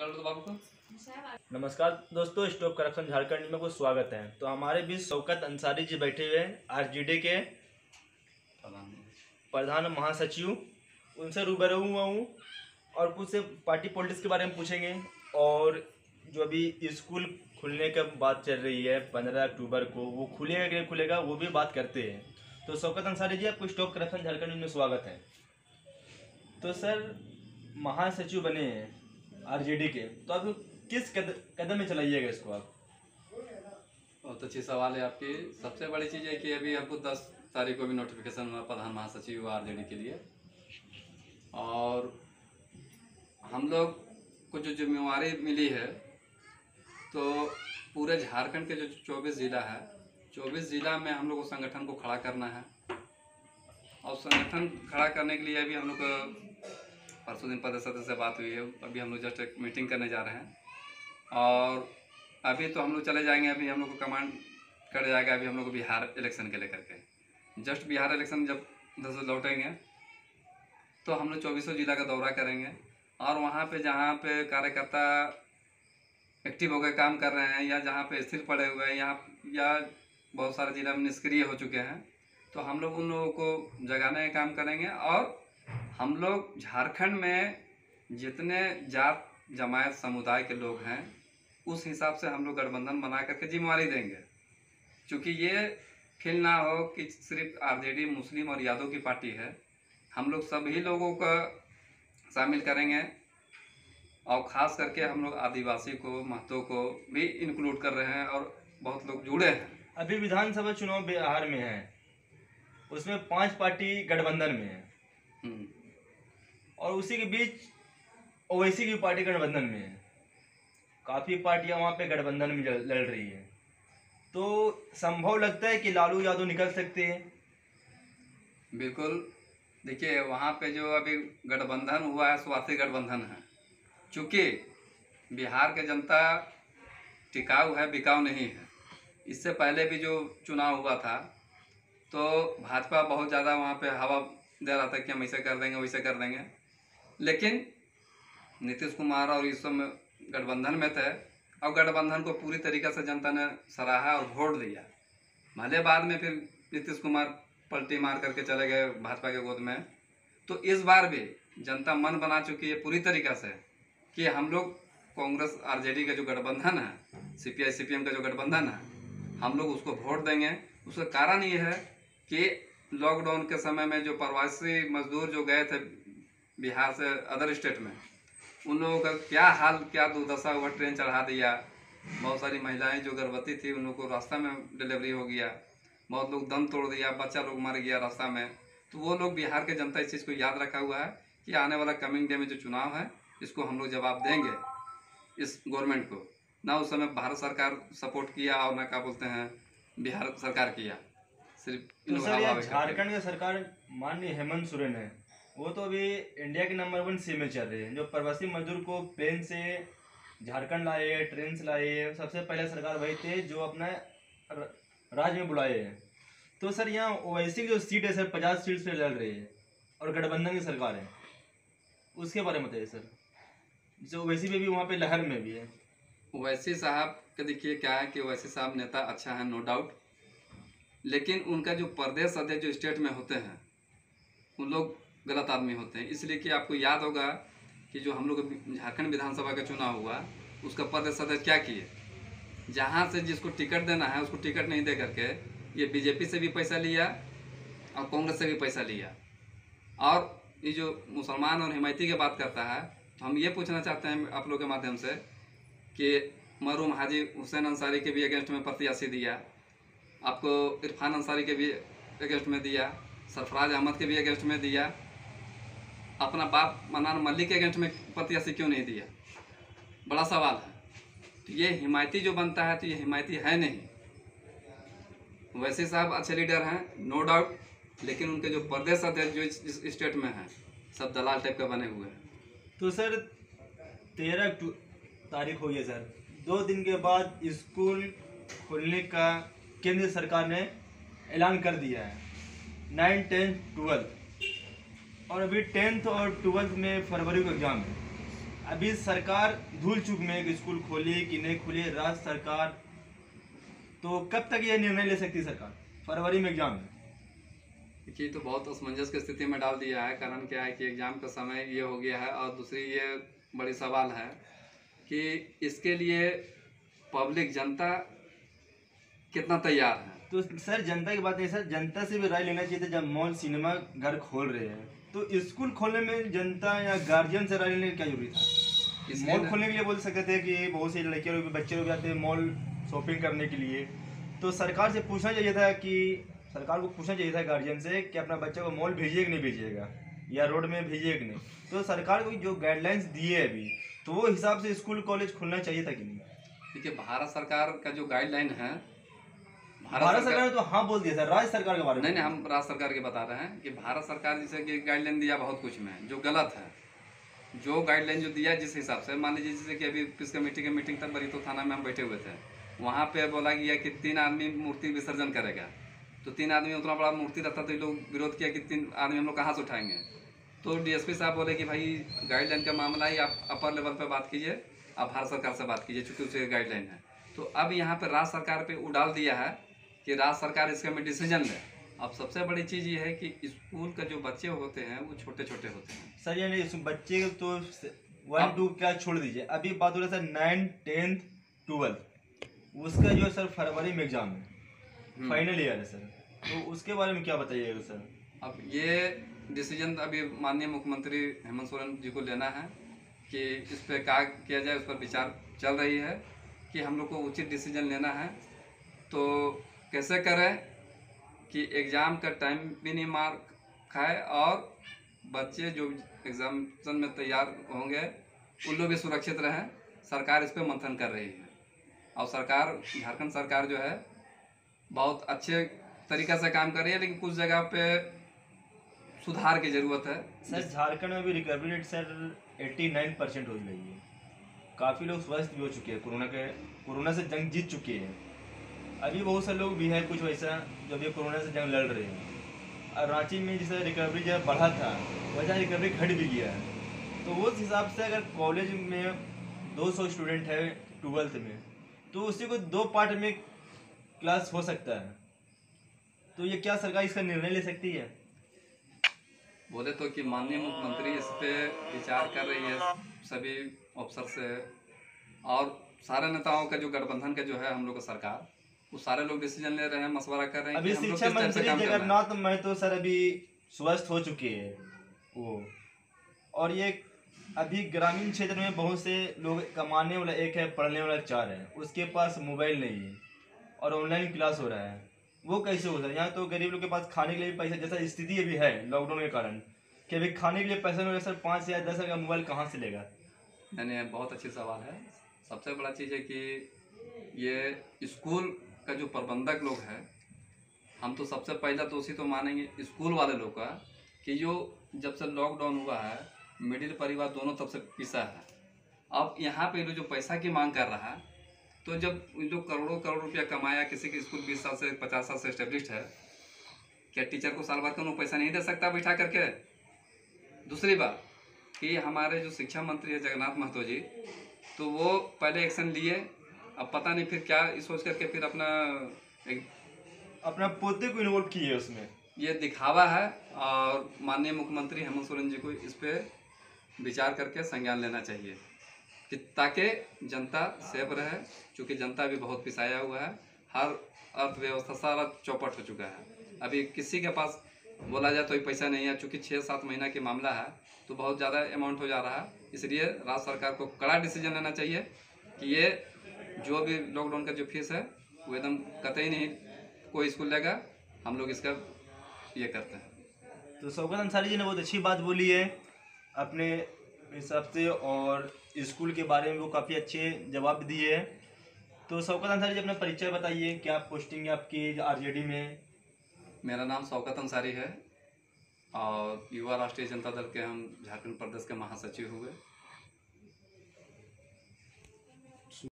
पकड़ लो तो बाबू को। नमस्कार दोस्तों, स्टॉप करप्शन झारखंड में को स्वागत है। तो हमारे बीच शौकत अंसारी जी बैठे हुए हैं, आरजेडी के प्रधान महासचिव। उनसे रूबरू हुआ हूँ और कुछ से पार्टी पॉलिटिक्स के बारे में पूछेंगे। और जो अभी स्कूल खुलने का बात चल रही है 15 अक्टूबर को, वो खुलेगा कि नहीं खुलेगा वो भी बात करते हैं। तो शौकत अंसारी जी, आपको स्टॉप करप्शन झारखंड में स्वागत है। तो सर, महासचिव बने हैं आरजेडी के, तो आप किस कदम में चलाइएगा इसको आप? बहुत अच्छी सवाल है आपकी। सबसे बड़ी चीज़ है कि अभी हमको 10 तारीख को भी नोटिफिकेशन हुआ प्रधान महासचिव आरजेडी के लिए, और हम लोग को जो जिम्मेवारी मिली है, तो पूरे झारखंड के जो 24 ज़िला है, 24 ज़िला में हम लोग को संगठन को खड़ा करना है। और संगठन खड़ा करने के लिए अभी हम लोग परसों दिन प्रदेश सदस्य से बात हुई है। अभी हम लोग जस्ट एक मीटिंग करने जा रहे हैं, और अभी तो हम लोग चले जाएंगे। अभी हम लोग को कमांड कर जाएगा अभी हम लोग को बिहार इलेक्शन के लेकर के। जस्ट बिहार इलेक्शन जब उधर से लौटेंगे तो हम लोग 24 जिला का दौरा करेंगे, और वहाँ पे जहाँ पे कार्यकर्ता एक्टिव हो गए काम कर रहे हैं, या जहाँ पे स्थिर पड़े हुए हैं, या बहुत सारे जिला में निष्क्रिय हो चुके हैं, तो हम लोग उन लोगों को जगाने का काम करेंगे। और हम लोग झारखंड में जितने जात जमायत समुदाय के लोग हैं, उस हिसाब से हम लोग गठबंधन बना करके जिम्मेवारी देंगे। क्योंकि ये फील ना हो कि सिर्फ आरजेडी मुस्लिम और यादव की पार्टी है। हम लोग सभी लोगों को शामिल करेंगे, और ख़ास करके हम लोग आदिवासी को, महतो को भी इंक्लूड कर रहे हैं, और बहुत लोग जुड़े हैं। अभी विधानसभा चुनाव बिहार में है, उसमें 5 पार्टी गठबंधन में है, और उसी के बीच ओवैसी की पार्टी गठबंधन में है। काफ़ी पार्टियां वहाँ पे गठबंधन में लड़ रही है। तो संभव लगता है कि लालू यादव निकल सकते हैं? बिल्कुल। देखिए, वहाँ पे जो अभी गठबंधन हुआ है, स्वार्थी गठबंधन है। चूँकि बिहार के जनता टिकाऊ है, बिकाऊ नहीं है। इससे पहले भी जो चुनाव हुआ था, तो भाजपा बहुत ज़्यादा वहाँ पे हवा दे रहा था कि हम ऐसे कर देंगे, वैसे कर देंगे। लेकिन नीतीश कुमार और इस सब में गठबंधन में थे, और गठबंधन को पूरी तरीक़े से जनता ने सराहा और वोट दिया। भले बाद में फिर नीतीश कुमार पलटी मार करके चले गए भाजपा के गोद में। तो इस बार भी जनता मन बना चुकी है पूरी तरीक़े से कि हम लोग कांग्रेस आरजेडी का जो गठबंधन है, सीपीआई सीपीएम का जो गठबंधन है, हम लोग उसको वोट देंगे। उसका कारण ये है कि लॉकडाउन के समय में जो प्रवासी मजदूर जो गए थे बिहार से अदर स्टेट में, उन लोगों का क्या हाल, क्या दुर्दशा हुआ। ट्रेन चढ़ा दिया, बहुत सारी महिलाएं जो गर्भवती थी उन लोगों को रास्ता में डिलीवरी हो गया, बहुत लोग दम तोड़ दिया, बच्चा लोग मर गया रास्ता में। तो वो लोग, बिहार के जनता इस चीज़ को याद रखा हुआ है कि आने वाला कमिंग डे में जो चुनाव है, इसको हम लोग जवाब देंगे इस गवर्नमेंट को। ना उस समय भारत सरकार सपोर्ट किया, और ना क्या बोलते हैं बिहार सरकार किया। सिर्फ तो सर, झारखंड की सरकार माननीय हेमंत सोरेन है, वो तो अभी इंडिया के नंबर 1 सीएम में चल रहे हैं। जो प्रवासी मजदूर को प्लेन से झारखंड लाए हैं, ट्रेन से लाए हैं, सबसे पहले सरकार वही थे जो अपना राज्य में बुलाए हैं। तो सर, यहाँ ओवैसी की जो सीट है सर, 50 सीट से लड़ रही है, और गठबंधन की सरकार है, उसके बारे में बताइए सर। जो ओवैसी पे भी वहाँ पे लहर में भी है। ओवैसी साहब का देखिए क्या है कि ओवैसी साहब नेता अच्छा है, नो डाउट। लेकिन उनका जो प्रदेश अध्यक्ष जो स्टेट में होते हैं, उन लोग गलत आदमी होते हैं। इसलिए कि आपको याद होगा कि जो हम लोग झारखंड विधानसभा का चुनाव हुआ, उसका प्रदेश अध्यक्ष क्या किए, जहाँ से जिसको टिकट देना है उसको टिकट नहीं दे करके ये बीजेपी से भी पैसा लिया और कांग्रेस से भी पैसा लिया। और ये जो मुसलमान और हिमायती की बात करता है, तो हम ये पूछना चाहते हैं आप लोग के माध्यम से कि मरहूम हाजी हुसैन अंसारी के भी अगेंस्ट में प्रत्याशी दिया, आपको इरफान अंसारी के भी अगेंस्ट में दिया, सरफराज अहमद के भी अगेंस्ट में दिया, अपना बाप मनान मलिक के अगेंस्ट में प्रत्याशी क्यों नहीं दिया? बड़ा सवाल है। तो ये हिमायती जो बनता है, तो ये हिमायती है नहीं। वैसे साहब अच्छे लीडर हैं, नो डाउट, लेकिन उनके जो प्रदेश अध्यक्ष जो इस स्टेट में हैं, सब दलाल टाइप का बने हुए हैं। तो सर, 13 तारीख हुई है सर, 2 दिन के बाद स्कूल खोलने का केंद्र सरकार ने ऐलान कर दिया है। 9, 10, 12, और अभी 10th और 12th में फरवरी को एग्ज़ाम है। अभी सरकार धूल चूक में एक स्कूल खोली कि नहीं खोली, राज्य सरकार, तो कब तक ये निर्णय ले सकती है सरकार? फरवरी में एग्जाम है। देखिए, तो बहुत असमंजस की स्थिति में डाल दिया है। कारण क्या है कि एग्जाम का समय ये हो गया है, और दूसरी ये बड़ी सवाल है कि इसके लिए पब्लिक जनता कितना तैयार है। तो सर जनता की बात नहीं सर, जनता से भी राय लेना चाहिए था। जब मॉल सिनेमा घर खोल रहे हैं तो स्कूल खोलने में जनता या गार्जियन से राय लेने की क्या जरूरी था? मॉल खोलने के लिए बोल सकते थे कि बहुत से लड़के लोग बच्चे लोग जाते हैं मॉल शॉपिंग करने के लिए, तो सरकार से पूछना चाहिए था कि सरकार को पूछना चाहिए था गार्जियन से कि अपना बच्चे को मॉल भेजिए कि नहीं भेजिएगा, या रोड में भेजिए कि नहीं। तो सरकार को जो गाइडलाइंस दिए अभी, तो वो हिसाब से स्कूल कॉलेज खुलना चाहिए था कि नहीं? देखिए, भारत सरकार का जो गाइडलाइन है, भारत सरकार ने तो हाँ बोल दिया सर, राज्य सरकार के बारे में नहीं, हम राज्य सरकार की बता रहे हैं कि भारत सरकार जैसे कि गाइडलाइन दिया बहुत कुछ में जो गलत है। जो गाइडलाइन जो दिया जिस हिसाब से, मान लीजिए जैसे कि अभी पिस कमेटी की मीटिंग तक बड़ी, तो थाना में हम बैठे हुए थे, वहाँ पे बोला गया कि 3 आदमी मूर्ति विसर्जन करेगा। तो 3 आदमी उतना बड़ा मूर्ति रहता तो ये लोग विरोध किया कि 3 आदमी हम लोग कहाँ से उठाएंगे। तो डीएसपी साहब बोले कि भाई गाइडलाइन का मामला ही आप अपर लेवल पर बात कीजिए, आप भारत सरकार से बात कीजिए, चूँकि उसकी गाइडलाइन है। तो अब यहाँ पर राज्य सरकार पर उड़ाल दिया है कि राज्य सरकार इसके में डिसीजन ले। अब सबसे बड़ी चीज़ ये है कि स्कूल का जो बच्चे होते हैं वो छोटे छोटे होते हैं सर। यानी बच्चे तो 1 2 क्या छोड़ दीजिए, अभी बात हो रहा है सर 9, 10, 12, उसका जो सर फरवरी में एग्जाम है, फाइनल ईयर है सर, तो उसके बारे में क्या बताइएगा सर? अब ये डिसीजन अभी माननीय मुख्यमंत्री हेमंत सोरेन जी को लेना है कि इस पर क्या किया जाए, उस पर विचार चल रही है कि हम लोग को उचित डिसीजन लेना है। तो कैसे करें कि एग्ज़ाम का टाइम भी नहीं मार खाए और बच्चे जो एग्जामिनेशन में तैयार होंगे उन लोग भी सुरक्षित रहें। सरकार इस पर मंथन कर रही है, और सरकार, झारखंड सरकार जो है बहुत अच्छे तरीक़ा से काम कर रही है, लेकिन कुछ जगह पे सुधार की ज़रूरत है। सर झारखंड में भी रिकवरी रेट सर 89% हो गई है। काफ़ी लोग स्वस्थ भी हो चुके हैं, कोरोना से जंग जीत चुके हैं। अभी बहुत से लोग भी हैं कुछ वैसा जो अभी कोरोना से जंग लड़ रहे हैं। और रांची में जैसे रिकवरी जब बढ़ा था वैसा रिकवरी घट भी गया है। तो उस हिसाब से अगर कॉलेज में 200 स्टूडेंट है 12th में, तो उसी को 2 पार्ट में क्लास हो सकता है। तो ये क्या सरकार इसका निर्णय ले सकती है? बोले तो कि माननीय मुख्यमंत्री इस पे विचार कर रही है सभी अफसर से, और सारे नेताओं का जो गठबंधन का जो है हम लोग का सरकार, वो सारे लोग डिसीजन ले रहे हैं, मशवरा कर रहे हैं। अभी शिक्षा मंत्री जगन्नाथ महतो सर अभी स्वस्थ हो चुके हैं वो, और ये अभी ग्रामीण क्षेत्र में बहुत से लोग, कमाने वाला 1 है, पढ़ने वाला 4 है, उसके पास मोबाइल नहीं है और ऑनलाइन क्लास हो रहा है। वो कैसे हो सकता है? यहाँ तो गरीब लोग के पास खाने के लिए भी पैसा, जैसा स्थिति अभी है लॉकडाउन के कारण, कि अभी खाने के लिए पैसा नहीं, सर 5 या 10 का मोबाइल कहाँ से लेगा? नहीं, बहुत अच्छी सवाल है। सबसे बड़ा चीज़ है कि ये स्कूल का जो प्रबंधक लोग हैं, हम तो सबसे पहला दोषी तो मानेंगे स्कूल वाले लोग का, कि जो जब से लॉकडाउन हुआ है मिडिल परिवार दोनों तरफ से पिसा है। अब यहाँ पे जो पैसा की मांग कर रहा है, तो जब जो करोड़ों करोड़ रुपया कमाया, किसी की स्कूल 20 साल से 50 साल से एस्टेब्लिश्ड है, क्या टीचर को साल भर का पैसा नहीं दे सकता बैठा करके? दूसरी बात कि हमारे जो शिक्षा मंत्री है जगन्नाथ महतो जी, तो वो पहले एक्शन लिए, अब पता नहीं फिर क्या सोच करके फिर अपना पोते को इन्वॉल्व किए उसमें। ये दिखावा है, और माननीय मुख्यमंत्री हेमंत सोरेन जी को इस पर विचार करके संज्ञान लेना चाहिए कि ताकि जनता सेफ रहे, क्योंकि जनता भी बहुत पिसाया हुआ है। हर अर्थव्यवस्था सारा चौपट हो चुका है। अभी किसी के पास बोला जाए तो ही पैसा नहीं है, चूँकि 6-7 महीना के मामला है, तो बहुत ज़्यादा अमाउंट हो जा रहा है। इसलिए राज्य सरकार को कड़ा डिसीजन लेना चाहिए कि ये जो भी लॉकडाउन का जो फीस है वो एकदम कतई नहीं कोई स्कूल लेगा। हम लोग इसका ये करते हैं। तो शौकत अंसारी जी ने बहुत अच्छी बात बोली है अपने हिसाब से, और स्कूल के बारे में वो काफ़ी अच्छे जवाब दिए हैं। तो शौकत अंसारी जी अपना परिचय बताइए, क्या पोस्टिंग है आपकी आरजेडी में? मेरा नाम शौकत अंसारी है और युवा राष्ट्रीय जनता दल के हम झारखंड प्रदेश के महासचिव हुए।